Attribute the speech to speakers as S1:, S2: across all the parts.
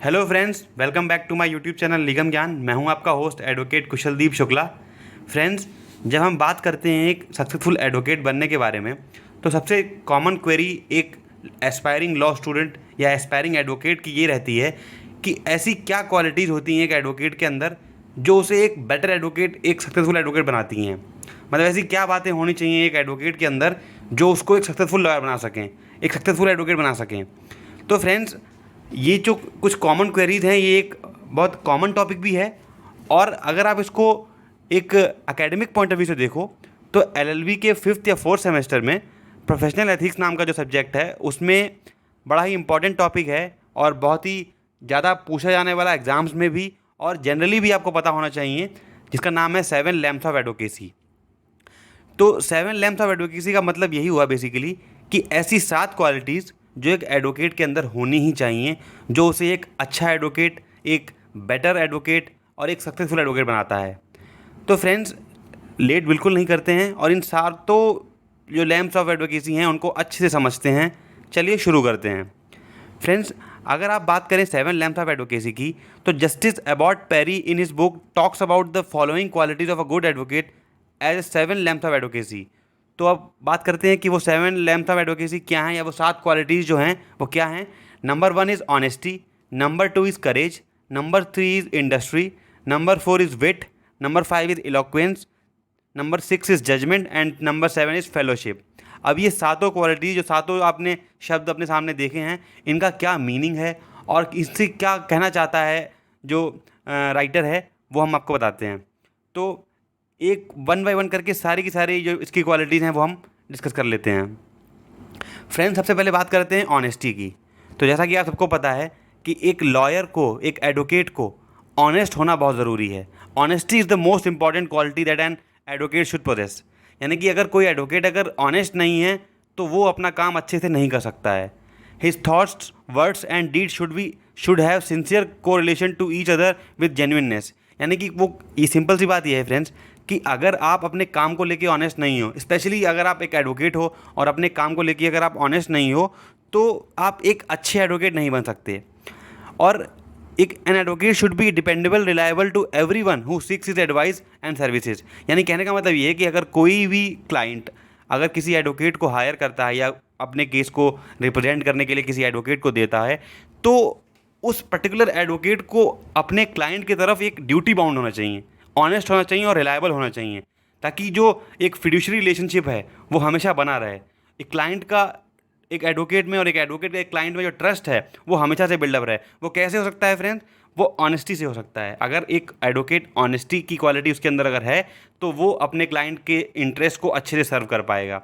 S1: Hello friends, welcome back to my YouTube channel Nigam Gyan. मैं हूं आपका host advocate Kushaldeep Shukla. Friends, जब हम बात करते हैं एक सक्सेसफुल एडवोकेट बनने के बारे में, तो सबसे कॉमन क्वेरी एक एस्पायरिंग लॉ स्टूडेंट या एस्पायरिंग एडवोकेट की ये रहती है कि ऐसी क्या क्वालिटीज़ होती हैं एक एडवोकेट के अंदर जो उसे एक बेटर एडवोकेट, एक सक्सेसफुल एडवोकेट बनाती हैं। मतलब ऐसी क्या बातें होनी चाहिए एक एडवोकेट के अंदर जो उसको एक सक्सेसफुल लॉयर बना सकें, एक सक्सेसफुल एडवोकेट बना सकें। तो फ्रेंड्स, ये जो कुछ कॉमन क्वेरीज हैं, ये एक बहुत कॉमन टॉपिक भी है। और अगर आप इसको एक एकेडमिक पॉइंट ऑफ व्यू से देखो तो एलएलबी के 5th या 4th सेमेस्टर में प्रोफेशनल एथिक्स नाम का जो सब्जेक्ट है उसमें बड़ा ही इंपॉर्टेंट टॉपिक है और बहुत ही ज़्यादा पूछा जाने वाला एग्ज़ाम्स में भी, और जनरली भी आपको पता होना चाहिए, जिसका नाम है 7 लैम्प्स ऑफ एडवोकेसी। तो 7 लैम्प्स ऑफ एडवोकेसी का मतलब यही हुआ बेसिकली कि ऐसी 7 क्वालिटीज़ जो एक एडवोकेट के अंदर होनी ही चाहिए, जो उसे एक अच्छा एडवोकेट, एक बेटर एडवोकेट और एक सक्सेसफुल एडवोकेट बनाता है। तो फ्रेंड्स, लेट बिल्कुल नहीं करते हैं और इन सातों जो लैम्प्स ऑफ एडवोकेसी हैं उनको अच्छे से समझते हैं। चलिए शुरू करते हैं। फ्रेंड्स, अगर आप बात करें 7 लैम्प्स ऑफ एडवोकेसी की, तो Justice Abbott Parry in his book talks about the following qualities of a good advocate as 7 lamps of advocacy. तो अब बात करते हैं कि वो 7 लैम्प्स ऑफ एडवोकेसी क्या हैं, या वो 7 क्वालिटीज़ जो हैं वो क्या हैं। Number 1 is honesty, number 2 is courage, number 3 is industry, number 4 is wit, number 5 is eloquence, number 6 is judgement and number 7 is fellowship. अब ये सातों क्वालिटी, जो सातों आपने शब्द अपने सामने देखे हैं, इनका क्या मीनिंग है और इससे क्या कहना चाहता है जो राइटर है, वो हम आपको बताते हैं। तो एक 1 बाय 1 करके सारी की सारी जो इसकी क्वालिटीज़ हैं वो हम डिस्कस कर लेते हैं। फ्रेंड्स, सबसे पहले बात करते हैं ऑनेस्टी की। तो जैसा कि आप सबको पता है कि एक लॉयर को, एक एडवोकेट को ऑनेस्ट होना बहुत ज़रूरी है। Honesty is the most important quality that an advocate should possess. यानी कि अगर कोई एडवोकेट अगर ऑनेस्ट नहीं है तो वो अपना काम अच्छे से नहीं कर सकता है। His thoughts, words and deed should have sincere correlation to each other with genuineness. यानी कि वो, ये सिंपल सी बात ये है फ्रेंड्स कि अगर आप अपने काम को लेके ऑनेस्ट नहीं हो, स्पेशली अगर आप एक एडवोकेट हो और अपने काम को लेके अगर आप ऑनेस्ट नहीं हो, तो आप एक अच्छे एडवोकेट नहीं बन सकते। और एक an advocate should be dependable, reliable to everyone who seeks his advice and services. यानी कहने का मतलब ये है कि अगर कोई भी क्लाइंट अगर किसी एडवोकेट को हायर करता है या अपने केस को रिप्रेजेंट करने के लिए किसी एडवोकेट को देता है, तो उस पर्टिकुलर एडवोकेट को अपने क्लाइंट की तरफ एक ड्यूटी बाउंड होना चाहिए, ऑनेस्ट होना चाहिए और रिलायबल होना चाहिए, ताकि जो एक फिड्यूशरी रिलेशनशिप है वो हमेशा बना रहे। एक क्लाइंट का एक एडवोकेट में और एक एडवोकेट का एक क्लाइंट में जो ट्रस्ट है वो हमेशा से बिल्डअप रहे। वो कैसे हो सकता है फ्रेंड्स? वो ऑनेस्टी से हो सकता है। अगर एक एडवोकेट ऑनेस्टी की क्वालिटी उसके अंदर अगर है तो वो अपने क्लाइंट के इंटरेस्ट को अच्छे से सर्व कर पाएगा।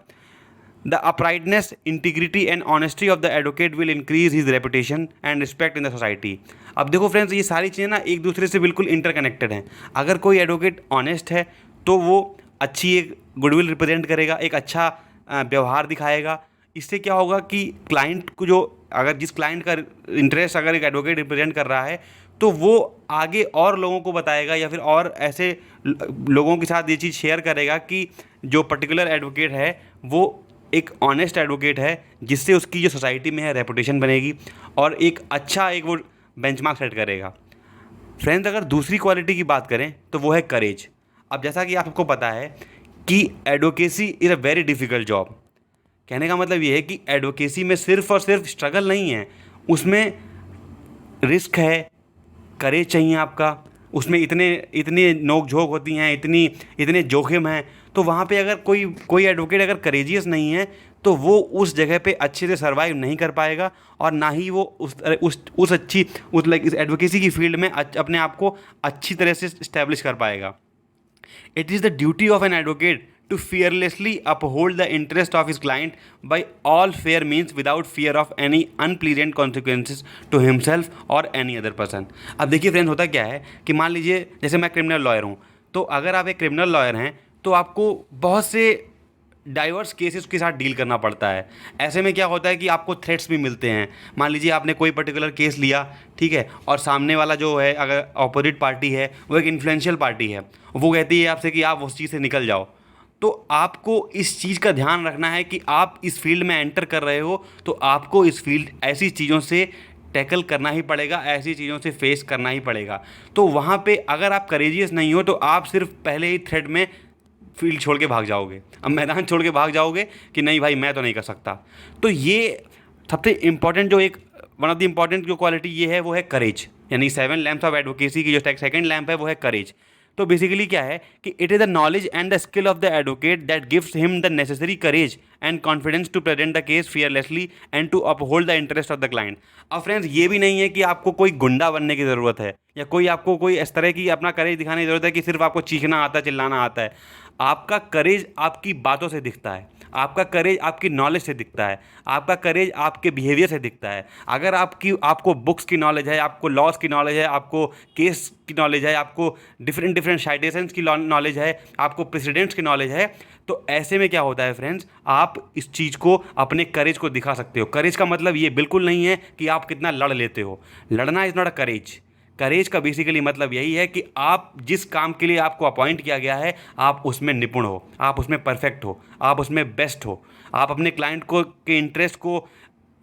S1: The uprightness, integrity and honesty of the advocate will increase his reputation and respect in the society. अब देखो फ्रेंड्स, ये सारी चीज़ें ना एक दूसरे से बिल्कुल इंटरकनेक्टेड हैं। अगर कोई एडवोकेट ऑनेस्ट है तो वो अच्छी एक गुडविल रिप्रेजेंट करेगा, एक अच्छा व्यवहार दिखाएगा। इससे क्या होगा कि क्लाइंट को, जो अगर जिस क्लाइंट का इंटरेस्ट अगर एक एडवोकेट रिप्रेजेंट कर रहा है, तो वो आगे और लोगों को बताएगा या फिर और ऐसे लोगों के साथ ये चीज़ शेयर करेगा कि जो पर्टिकुलर एडवोकेट है वो एक ऑनेस्ट एडवोकेट है, जिससे उसकी जो सोसाइटी में है रेपुटेशन बनेगी और एक अच्छा एक वो बेंचमार्क सेट करेगा। फ्रेंड्स, अगर दूसरी क्वालिटी की बात करें तो वो है करेज। अब जैसा कि आप सबको पता है कि advocacy is a very difficult job. कहने का मतलब ये है कि एडवोकेसी में सिर्फ और सिर्फ स्ट्रगल नहीं है, उसमें रिस्क है, करेज चाहिए आपका। उसमें इतनी नोक झोंक होती हैं, इतने जोखिम हैं। तो वहाँ पे अगर कोई एडवोकेट अगर करेजियस नहीं है तो वो उस जगह पे अच्छे से सर्वाइव नहीं कर पाएगा और ना ही वो इस एडवोकेसी की फील्ड में अपने आप को अच्छी तरह से इस्टेब्लिश कर पाएगा। It is the duty of an advocate to fearlessly uphold the interest of his client by all fair means without fear of any unpleasant consequences to himself or any other person। अब देखिए friends, होता क्या है कि मान लीजिए जैसे मैं क्रिमिनल लॉयर हूँ, तो अगर आप एक क्रिमिनल लॉयर हैं तो आपको बहुत से डाइवर्स केसेस के साथ डील करना पड़ता है। ऐसे में क्या होता है कि आपको थ्रेट्स भी मिलते हैं। मान लीजिए आपने कोई पर्टिकुलर केस लिया, ठीक है, और सामने वाला जो है, अगर अपोजिट पार्टी है, वो एक इन्फ्लुएंशियल पार्टी है, वो कहती है आपसे कि आप उस चीज़ से निकल जाओ। तो आपको इस चीज़ का ध्यान रखना है कि आप इस फील्ड में एंटर कर रहे हो तो आपको इस फील्ड ऐसी चीज़ों से टैकल करना ही पड़ेगा, ऐसी चीज़ों से फेस करना ही पड़ेगा। तो वहाँ पे अगर आप करेजियस नहीं हो तो आप सिर्फ पहले ही थ्रेड में फील्ड छोड़ के भाग जाओगे, अब मैदान छोड़ के भाग जाओगे कि नहीं भाई मैं तो नहीं कर सकता। तो ये सबसे इम्पॉर्टेंट जो एक वन ऑफ द इम्पॉर्टेंट जो क्वालिटी ये है वो है करेज, यानी 7 लैम्प्स ऑफ एडवोकेसी की जो सेकंड लैम्प है वो है करेज। तो बेसिकली क्या है कि it is the knowledge and the skill of the advocate that gives him the necessary courage and confidence to present the case fearlessly and to uphold the interest of the client. अब friends ये भी नहीं है कि आपको कोई गुंडा बनने की ज़रूरत है या कोई आपको कोई इस तरह की अपना करेज दिखाने की ज़रूरत है कि सिर्फ आपको चीखना आता है, चिल्लाना आता है। आपका करेज आपकी बातों से दिखता है, आपका करेज आपकी नॉलेज से दिखता है, आपका करेज आपके बिहेवियर से दिखता है। अगर आपको बुक्स की नॉलेज है, आपको लॉज की नॉलेज है, आपको केस की नॉलेज है, आपको डिफरेंट डिफरेंट साइटेशंस की नॉलेज है, आपको प्रेसिडेंट्स की नॉलेज है, तो ऐसे में क्या होता है फ्रेंड्स, आप इस चीज़ को अपने करेज को दिखा सकते हो। करेज का मतलब ये बिल्कुल नहीं है कि आप कितना लड़ लेते हो। लड़ना इज़ नॉट अ करेज। करेज का बेसिकली मतलब यही है कि आप जिस काम के लिए आपको अपॉइंट किया गया है आप उसमें निपुण हो, आप उसमें परफेक्ट हो, आप उसमें बेस्ट हो। आप अपने क्लाइंट को के इंटरेस्ट को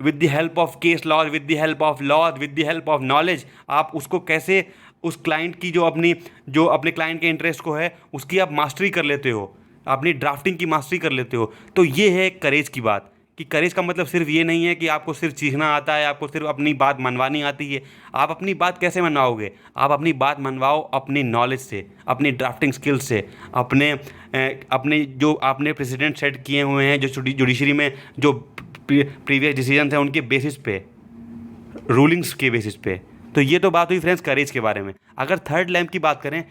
S1: with the help of case laws, with the help of laws, with the help of knowledge, आप उसको कैसे उस क्लाइंट की जो अपने क्लाइंट के इंटरेस्ट को है उसकी आप मास्टरी कर लेते हो, अपनी ड्राफ्टिंग की मास्टरी कर लेते हो। तो ये है करेज की बात, कि करेज का मतलब सिर्फ ये नहीं है कि आपको सिर्फ चीखना आता है, आपको सिर्फ अपनी बात मनवानी आती है। आप अपनी बात कैसे मनवाओगे? आप अपनी बात मनवाओ अपनी नॉलेज से, अपनी ड्राफ्टिंग स्किल्स से, अपने जो आपने प्रेसिडेंट सेट किए हुए हैं, जो जुडिशरी में जो प्रीवियस डिसीजन हैं उनके बेसिस पे, रूलिंग्स के बेसिस पे। तो ये तो बात हुई फ्रेंड्स करेज के बारे में। अगर थर्ड लैम्प की बात करें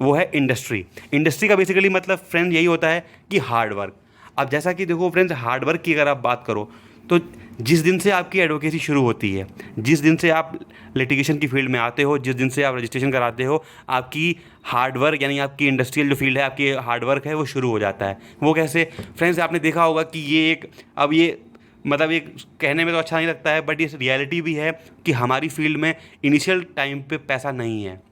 S1: वो है इंडस्ट्री। इंडस्ट्री का बेसिकली मतलब फ्रेंड यही होता है कि हार्ड वर्क। अब जैसा कि देखो फ्रेंड्स, हार्ड वर्क की अगर आप बात करो तो जिस दिन से आपकी एडवोकेसी शुरू होती है, जिस दिन से आप लिटिगेशन की फील्ड में आते हो, जिस दिन से आप रजिस्ट्रेशन कराते हो, आपकी हार्ड वर्क यानी आपकी इंडस्ट्रियल जो फील्ड है, आपकी हार्ड वर्क है वो शुरू हो जाता है। वो कैसे फ्रेंड्स, आपने देखा होगा कि ये मतलब ये कहने में तो अच्छा नहीं लगता है, बट ये रियलिटी भी है कि हमारी फील्ड में इनिशियल टाइम पे पैसा नहीं है।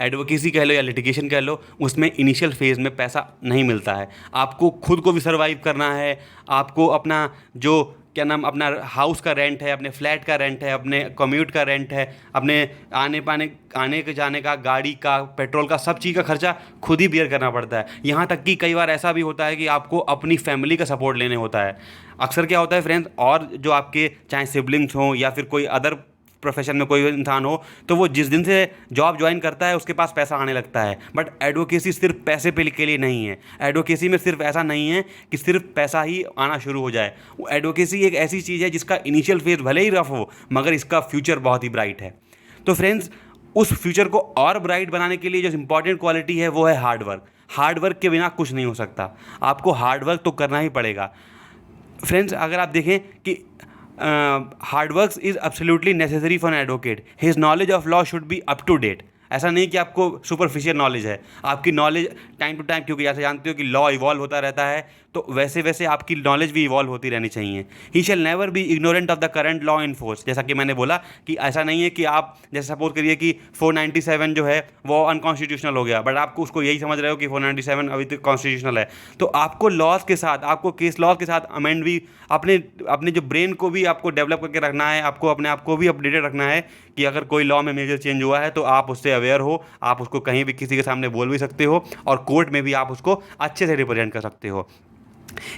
S1: एडवोकेसी कह लो या लिटिगेशन कह लो, उसमें इनिशियल फेज़ में पैसा नहीं मिलता है। आपको खुद को भी सर्वाइव करना है, आपको अपना जो क्या नाम अपना हाउस का रेंट है, अपने फ्लैट का रेंट है, अपने कम्यूट का रेंट है, अपने आने के जाने का, गाड़ी का, पेट्रोल का, सब चीज़ का खर्चा खुद ही बियर करना पड़ता है। यहाँ तक कि कई बार ऐसा भी होता है कि आपको अपनी फैमिली का सपोर्ट लेने होता है। अक्सर क्या होता है फ्रेंड्स, और जो आपके चाहे सिबलिंग्स हों या फिर कोई अदर प्रोफेशन में कोई इंसान हो, तो वो जिस दिन से जॉब ज्वाइन करता है उसके पास पैसा आने लगता है। बट एडवोकेसी सिर्फ पैसे पे के लिए नहीं है। एडवोकेसी में सिर्फ ऐसा नहीं है कि सिर्फ पैसा ही आना शुरू हो जाए। एडवोकेसी एक ऐसी चीज़ है जिसका इनिशियल फेज भले ही रफ हो, मगर इसका फ्यूचर बहुत ही ब्राइट है। तो फ्रेंड्स, उस फ्यूचर को और ब्राइट बनाने के लिए जो इंपॉर्टेंट क्वालिटी है वो है हार्ड वर्क। हार्ड वर्क के बिना कुछ नहीं हो सकता, आपको हार्ड वर्क तो करना ही पड़ेगा। फ्रेंड्स, अगर आप देखें कि hard work is absolutely necessary for an advocate, his knowledge of law should be up to date. ऐसा नहीं कि आपको सुपरफिशियल नॉलेज है, आपकी नॉलेज टाइम टू टाइम, क्योंकि जैसे जानते हो कि लॉ इवॉल्व होता रहता है, तो वैसे वैसे आपकी नॉलेज भी इवॉल्व होती रहनी चाहिए। He shall never be ignorant of the current law in force. जैसा कि मैंने बोला कि ऐसा नहीं है कि आप जैसे सपोज करिए कि 497 जो है वो अनकॉन्स्टिट्यूशनल हो गया, बट आपको उसको यही समझ रहे हो कि 497 अभी तक कॉन्स्टिट्यूशनल है। तो आपको लॉज के साथ, आपको केस लॉज के साथ अमेंड भी अपने जो ब्रेन को भी आपको डेवलप करके रखना है, आपको अपने आप को भी अपडेटेड रखना है कि अगर कोई लॉ में मेजर चेंज हुआ है तो आप उससे अवेयर हो, आप उसको कहीं भी किसी के सामने बोल भी सकते हो और कोर्ट में भी आप उसको अच्छे से रिप्रेजेंट कर सकते हो।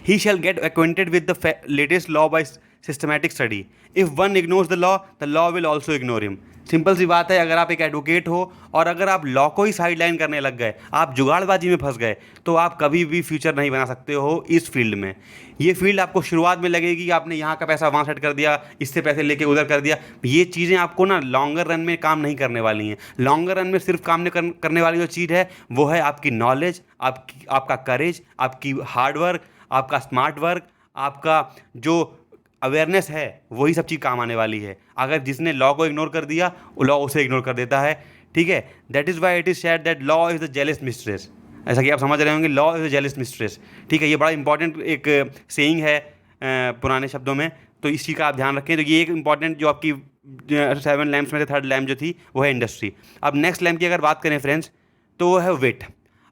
S1: He shall get acquainted with the latest law by systematic study. If one ignores the law will also ignore him. Simple सी बात है, अगर आप एक एडवोकेट हो और अगर आप लॉ को ही साइडलाइन करने लग गए, आप जुगाड़बाजी में फंस गए, तो आप कभी भी फ्यूचर नहीं बना सकते हो इस फील्ड में। ये फील्ड आपको शुरुआत में लगेगी कि आपने यहाँ का पैसा वहाँ सेट कर दिया, इससे पैसे लेके उधर कर दिया। ये चीज़ें आपको ना लॉन्गर रन में काम नहीं करने वाली हैं। लॉन्गर रन में सिर्फ काम करने वाली जो चीज़ है वो है आपकी नॉलेज, आपका करेज, आपकी हार्ड वर्क, आपका स्मार्ट वर्क, आपका जो अवेयरनेस है, वही सब चीज़ काम आने वाली है। अगर जिसने लॉ को इग्नोर कर दिया, वो लॉ उसे इग्नोर कर देता है। ठीक है, that is why it is said that law is the jealous mistress. ऐसा कि आप समझ रहे होंगे, law is the jealous mistress. ठीक है, ये बड़ा इंपॉर्टेंट एक सेइंग है पुराने शब्दों में, तो इस चीज़ का आप ध्यान रखें। तो ये एक इंपॉर्टेंट जो आपकी 7 लैम्प्स में से थर्ड लैम्प जो थी वो है इंडस्ट्री। अब नेक्स्ट लैम्प की अगर बात करें फ्रेंड्स, तो वो है विट।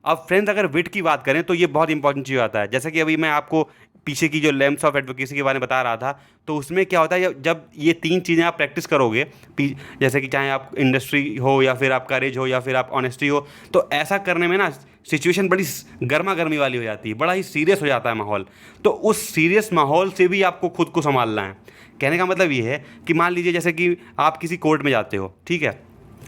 S1: अब फ्रेंड्स, अगर विट की बात करें तो ये बहुत इंपॉर्टेंट चीज़ आता है। जैसे कि अभी मैं आपको पीछे की जो लैम्प्स ऑफ एडवोकेसी के बारे में बता रहा था, तो उसमें क्या होता है जब ये 3 चीज़ें आप प्रैक्टिस करोगे, जैसे कि चाहे आप इंडस्ट्री हो या फिर आप करेज हो या फिर आप ऑनेस्टी हो, तो ऐसा करने में ना सिचुएशन बड़ी गर्मा गर्मी वाली हो जाती है, बड़ा ही सीरियस हो जाता है माहौल। तो उस सीरियस माहौल से भी आपको खुद को संभालना है। कहने का मतलब ये है कि मान लीजिए जैसे कि आप किसी कोर्ट में जाते हो, ठीक है,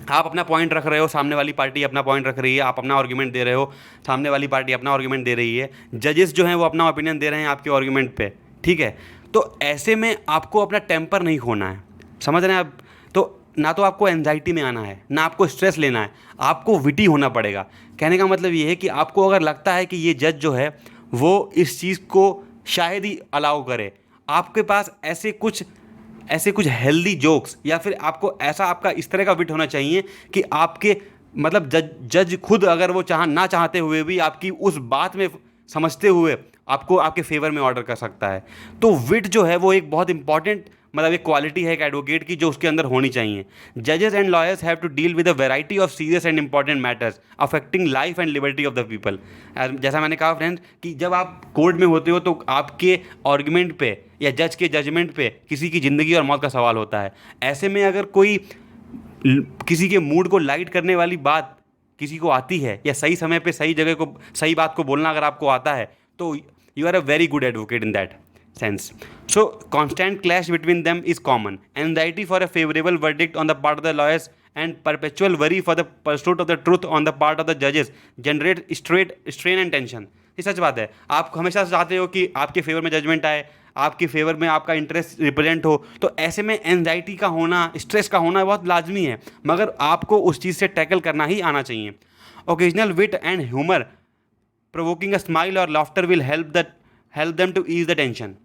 S1: आप अपना पॉइंट रख रहे हो, सामने वाली पार्टी अपना पॉइंट रख रही है, आप अपना आर्ग्यूमेंट दे रहे हो, सामने वाली पार्टी अपना आर्ग्यूमेंट दे रही है, जजेस जो हैं वो अपना ओपिनियन दे रहे हैं आपके आर्ग्यूमेंट पे, ठीक है। तो ऐसे में आपको अपना टेम्पर नहीं खोना है, समझ रहे हैं आप। तो ना तो आपको एंजाइटी में आना है, ना आपको स्ट्रेस लेना है, आपको विटी होना पड़ेगा। कहने का मतलब ये है कि आपको अगर लगता है कि ये जज जो है वो इस चीज़ को शायद ही अलाउ करे, आपके पास ऐसे कुछ हेल्दी जोक्स या फिर आपको ऐसा आपका इस तरह का विट होना चाहिए कि आपके मतलब जज खुद अगर वो ना चाहते हुए भी आपकी उस बात में समझते हुए आपको आपके फेवर में ऑर्डर कर सकता है। तो विट जो है वो एक बहुत इंपॉर्टेंट मतलब एक क्वालिटी है एक एडवोकेट की जो उसके अंदर होनी चाहिए। जजेस and lawyers have to deal with a variety of serious and important matters affecting life and liberty of the people. जैसा मैंने कहा फ्रेंड्स कि जब आप कोर्ट में होते हो तो आपके आर्ग्यूमेंट पे या जज के जजमेंट पे किसी की ज़िंदगी और मौत का सवाल होता है। ऐसे में अगर कोई किसी के मूड को लाइट करने वाली बात किसी को आती है या सही समय पे सही जगह को सही बात को बोलना अगर आपको आता है, तो you are a very good advocate in that sense. So constant clash between them is common. Anxiety for a favorable verdict on the part of the lawyers and perpetual worry for the pursuit of the truth on the part of the judges generate strain and tension. ये सच बात है। आप हमेशा चाहते हो कि आपके favour में जजमेंट आए, आपके फेवर में आपका इंटरेस्ट रिप्रेजेंट हो, तो ऐसे में एंजाइटी का होना, स्ट्रेस का होना बहुत लाजमी है, मगर आपको उस चीज़ से टैकल करना ही आना चाहिए। Occasional wit and humour provoking a smile और laughter will help them to ease the tension.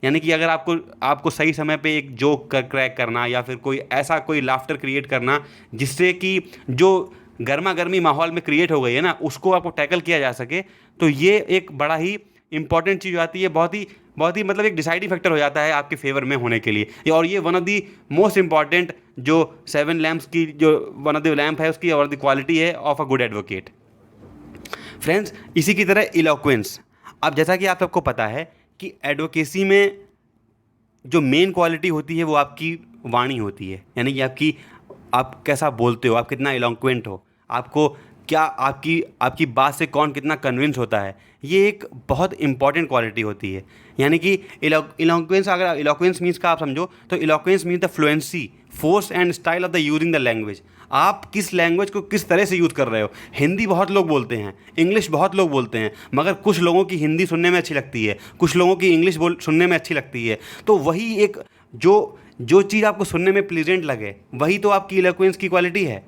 S1: यानी कि अगर आपको सही समय पे एक जोक क्रैक करना या फिर कोई लाफ्टर क्रिएट करना जिससे कि जो गर्मा गर्मी माहौल में क्रिएट हो गई है ना उसको आपको टैकल किया जा सके, तो ये एक बड़ा ही इंपॉर्टेंट चीज़ आती है, बहुत ही मतलब एक डिसाइडिंग फैक्टर हो जाता है आपके फेवर में होने के लिए। और ये one of the most important जो 7 लैम्प्स की जो वन ऑफ द लैम्प है उसकी और द क्वालिटी है of a good advocate. Friends, इसी की तरह इलोक्वेंस। अब जैसा कि आप सबको पता है कि एडवोकेसी में जो मेन क्वालिटी होती है वो आपकी वाणी होती है, यानी कि आप कैसा बोलते हो, आप कितना इलोक्वेंट हो, आपको क्या आपकी बात से कौन कितना कन्विंस होता है, ये एक बहुत इंपॉर्टेंट क्वालिटी होती है। यानी कि इलोक्वेंस, अगर इलोक्वेंस मीन्स का आप समझो तो eloquence means the fluency, force and style of the using the language. आप किस लैंग्वेज को किस तरह से यूज़ कर रहे हो। हिंदी बहुत लोग बोलते हैं, इंग्लिश बहुत लोग बोलते हैं, मगर कुछ लोगों की हिंदी सुनने में अच्छी लगती है, कुछ लोगों की इंग्लिश सुनने में अच्छी लगती है। तो वही एक जो चीज़ आपको सुनने में प्लीजेंट लगे वही तो आपकी इलोक्वेंस की क्वालिटी है।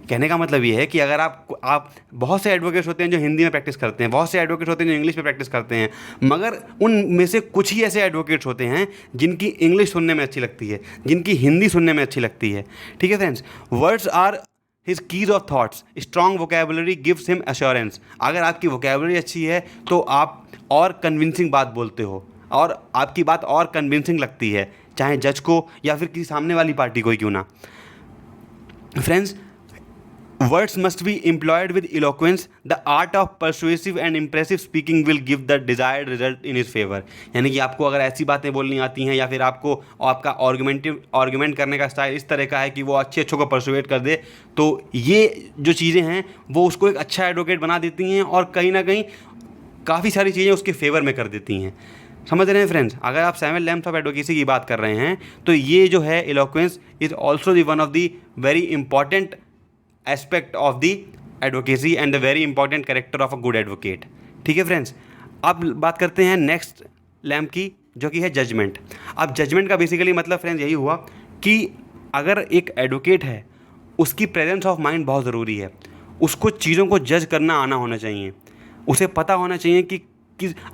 S1: कहने का मतलब ये है कि अगर आप बहुत से एडवोकेट्स होते हैं जो हिंदी में प्रैक्टिस करते हैं, बहुत से एडवोकेट्स होते हैं जो इंग्लिश में प्रैक्टिस करते हैं, मगर उनमें से कुछ ही ऐसे एडवोकेट्स होते हैं जिनकी इंग्लिश सुनने में अच्छी लगती है, जिनकी हिंदी सुनने में अच्छी लगती है। ठीक है friends, words are his keys of thoughts, strong vocabulary gives him assurance. अगर आपकी वोकेबुलरी अच्छी है तो आप और कन्विंसिंग बात बोलते हो और आपकी बात और कन्विंसिंग लगती है, चाहे जज को या फिर किसी सामने वाली पार्टी को ही क्यों ना। Friends, words must be employed with eloquence. The art of persuasive and impressive speaking will give the desired result in his favor. यानी कि आपको अगर ऐसी बातें बोलनी आती हैं या फिर आपका आर्गुमेंट करने का स्टाइल इस तरह का है कि वो अच्छों को परसुएट कर दे, तो ये जो चीज़ें हैं वो उसको एक अच्छा एडवोकेट बना देती हैं और कहीं ना कहीं काफ़ी सारी चीज़ें उसके फेवर में कर देती हैं। समझ रहे हैं फ्रेंड्स, अगर आप 7 लैम्प्स ऑफ एडवोकेसी की बात कर रहे हैं तो ये जो है eloquence is also the one of the very important aspect of the advocacy and the very important character of a good advocate. ठीक है फ्रेंड्स, अब बात करते हैं नेक्स्ट लैम्प की जो कि है जजमेंट। अब जजमेंट का बेसिकली मतलब फ्रेंड्स यही हुआ कि अगर एक एडवोकेट है उसकी प्रेजेंस ऑफ माइंड बहुत ज़रूरी है, उसको चीज़ों को जज करना आना होना चाहिए, उसे पता होना चाहिए कि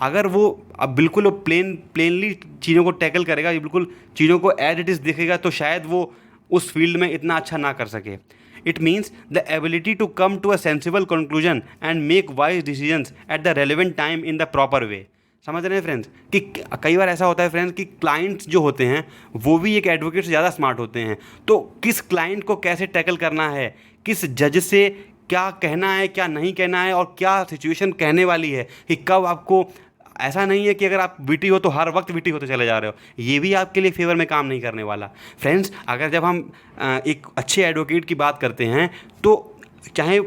S1: अगर वो अब बिल्कुल प्लेनली चीज़ों को टैकल करेगा, बिल्कुल चीज़ों को एज इट इज़ देखेगा, तो शायद वो उस फील्ड में इतना अच्छा ना कर सके। It means the ability to come to a sensible conclusion and make wise decisions at the relevant time in the proper way. समझ रहे हैं फ्रेंड्स कि कई बार ऐसा होता है फ्रेंड्स कि क्लाइंट्स जो होते हैं वो भी एक एडवोकेट से ज़्यादा स्मार्ट होते हैं, तो किस क्लाइंट को कैसे टैकल करना है, किस जज से क्या कहना है क्या नहीं कहना है और क्या सिचुएशन कहने वाली है कि कब आपको ऐसा नहीं है कि अगर आप वीटी हो तो हर वक्त वीटी होते चले जा रहे हो, ये भी आपके लिए फेवर में काम नहीं करने वाला। फ्रेंड्स, अगर जब हम एक अच्छे एडवोकेट की बात करते हैं तो चाहे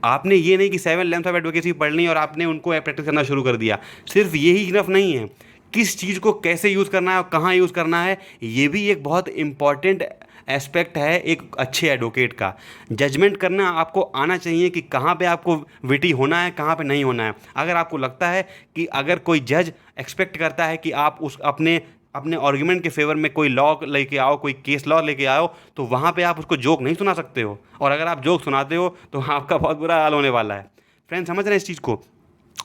S1: आपने ये नहीं कि 7 लैम्प्स ऑफ एडवोकेसी पढ़ ली और आपने उनको प्रैक्टिस करना शुरू कर दिया, सिर्फ यही इनफ नहीं है। किस चीज़ को कैसे यूज़ करना है और कहाँ यूज़ करना है, ये भी एक बहुत इम्पॉर्टेंट एस्पेक्ट है एक अच्छे एडवोकेट का। जजमेंट करना आपको आना चाहिए कि कहाँ पे आपको विटी होना है, कहाँ पे नहीं होना है। अगर आपको लगता है कि अगर कोई जज एक्सपेक्ट करता है कि आप उस अपने आर्ग्यूमेंट के फेवर में कोई लॉ लेके आओ, कोई केस लॉ लेके आओ, तो वहाँ पे आप उसको जोक नहीं सुना सकते हो, और अगर आप जोक सुनाते हो तो आपका बहुत बुरा हाल होने वाला है। फ्रेंड्स, समझ रहे हैं इस चीज़ को?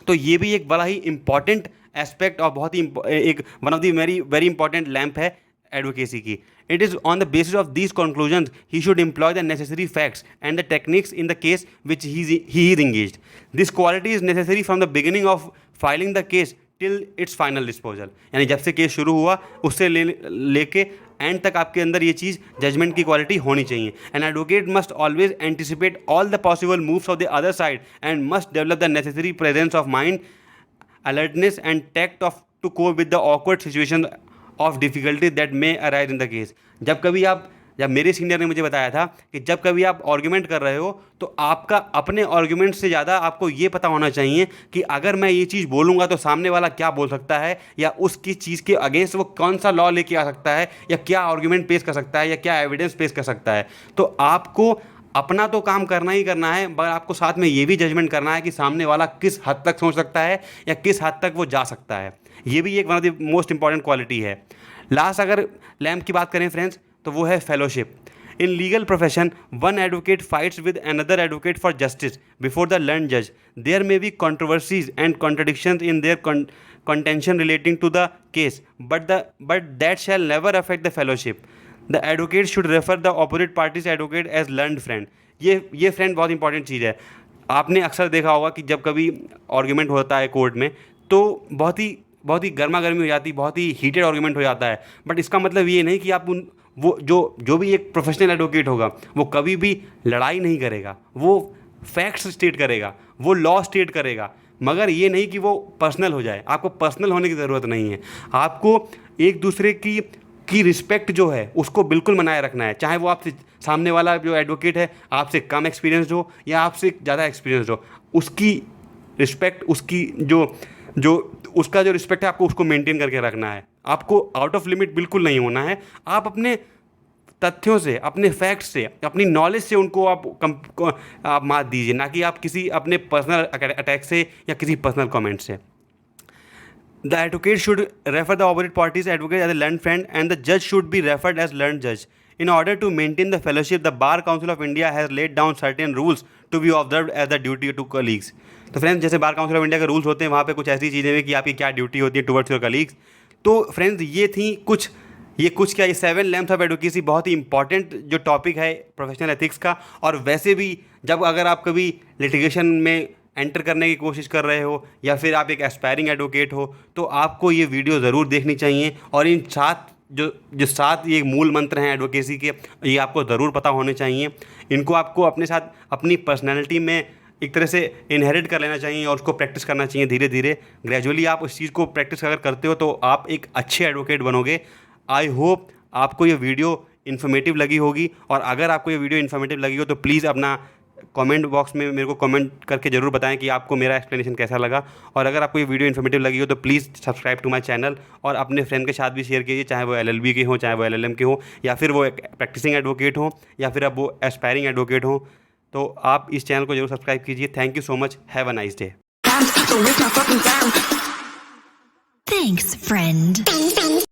S1: तो ये भी एक बड़ा ही इंपॉर्टेंट एस्पेक्ट और बहुत ही एक one of the very important lamp है एडवोकेसी की। It is on the basis of these conclusions he should employ the necessary facts and the techniques in the case which he is engaged. This quality is necessary from the beginning of filing the case till its final disposal. यानी जब से case शुरू हुआ उससे लेके and तक आपके अंदर ये चीज़ जजमेंट की क्वालिटी होनी चाहिए। An advocate must always anticipate all the possible moves of the other side and must develop the necessary presence of mind, alertness and tact to cope with the awkward situation of difficulty that may arise in the case. जब मेरे senior ने मुझे बताया था कि जब कभी आप आर्ग्यूमेंट कर रहे हो तो आपका अपने आर्ग्यूमेंट से ज़्यादा आपको ये पता होना चाहिए कि अगर मैं ये चीज़ बोलूँगा तो सामने वाला क्या बोल सकता है, या उसकी चीज़ के अगेंस्ट वो कौन सा लॉ लेके आ सकता है, या क्या आर्ग्यूमेंट पेश कर सकता है, या क्या एविडेंस पेश कर सकता है। तो आपको अपना तो काम करना ही करना है, मगर आपको साथ में ये भी जजमेंट करना है कि सामने वाला किस हद तक सोच सकता है या किस हद तक वो जा सकता है। ये भी एक one of the most important quality है। लास्ट अगर लैम्प की बात करें फ्रेंड्स, तो वो है fellowship. In legal profession one advocate fights with another advocate for justice before the learn जज। There may be controversies and contradictions in their contention relating to the case, but that shall never affect the fellowship. The advocate should refer the opposite party's advocate as learned friend. ये friend बहुत important चीज़ है। आपने अक्सर देखा होगा कि जब कभी आर्ग्यूमेंट होता है कोर्ट में तो बहुत ही गर्मा गर्मी हो जाती है, बहुत ही हीटेड आर्ग्यूमेंट हो जाता है। बट इसका मतलब ये नहीं कि आप वो जो भी एक प्रोफेशनल एडवोकेट होगा वो कभी भी लड़ाई नहीं करेगा, वो फैक्ट्स स्टेट करेगा, वो लॉ स्टेट करेगा, मगर ये नहीं कि वो पर्सनल हो जाए। आपको पर्सनल होने की ज़रूरत नहीं है। आपको एक दूसरे की रिस्पेक्ट जो है उसको बिल्कुल बनाए रखना है, चाहे वो आपसे सामने वाला जो एडवोकेट है आपसे कम एक्सपीरियंस हो या आपसे ज़्यादा एक्सपीरियंस हो, उसकी रिस्पेक्ट, उसकी जो उसका जो रिस्पेक्ट है आपको उसको मेंटेन करके रखना है। आपको आउट ऑफ लिमिट बिल्कुल नहीं होना है। आप अपने तथ्यों से, अपने फैक्ट्स से, अपनी नॉलेज से उनको आप मात दीजिए, ना कि आप किसी अपने पर्सनल अटैक से या किसी पर्सनल कमेंट से। The advocate should refer the opposite party's advocate as a learned friend, and the judge should be referred as learned judge. In order to maintain the fellowship, the Bar Council of India has laid down certain rules to be observed as the duty to colleagues. तो friends, जैसे bar council of India के rules होते हैं, वहाँ पे कुछ ऐसी चीज़ें हैं कि आपकी क्या ड्यूटी होती है टुवर्ड्स योर कलीग्स। तो फ्रेंड्स, ये 7 लैम्प्स ऑफ एडवोकेसी बहुत ही इंपॉर्टेंट जो टॉपिक है प्रोफेशनल एथिक्स का। और वैसे भी अगर आप कभी लिटिगेशन में एंटर करने की कोशिश कर रहे हो या फिर आप एक एस्पायरिंग एडवोकेट हो, तो आपको ये वीडियो ज़रूर देखनी चाहिए। और इन 7 ये मूल मंत्र हैं एडवोकेसी के, ये आपको ज़रूर पता होने चाहिए। इनको आपको अपने साथ अपनी पर्सनैलिटी में एक तरह से इनहेरिट कर लेना चाहिए और उसको प्रैक्टिस करना चाहिए धीरे धीरे। ग्रेजुअली आप उस चीज़ को प्रैक्टिस अगर करते हो तो आप एक अच्छे एडवोकेट बनोगे। आई होप आपको ये वीडियो इन्फॉर्मेटिव लगी होगी, और अगर आपको ये वीडियो इन्फॉर्मेटिव लगी हो तो प्लीज़ अपना कमेंट बॉक्स में मेरे को कमेंट करके ज़रूर बताएं कि आपको मेरा एक्सप्लेनेशन कैसा लगा। और अगर आपको ये वीडियो इन्फॉर्मेटिव लगी हो तो please subscribe to my channel, और अपने फ्रेंड के साथ भी शेयर कीजिए, चाहे वो LLB के हों, चाहे वो LLM के हों, या फिर वो एक प्रैक्टिसिंग एडवोकेट हों, या फिर अब वो एस्पायरिंग एडवोकेट हों। तो आप इस चैनल को जरूर सब्सक्राइब कीजिए। Thank you so much. Have a nice day.
S2: Thanks, friend.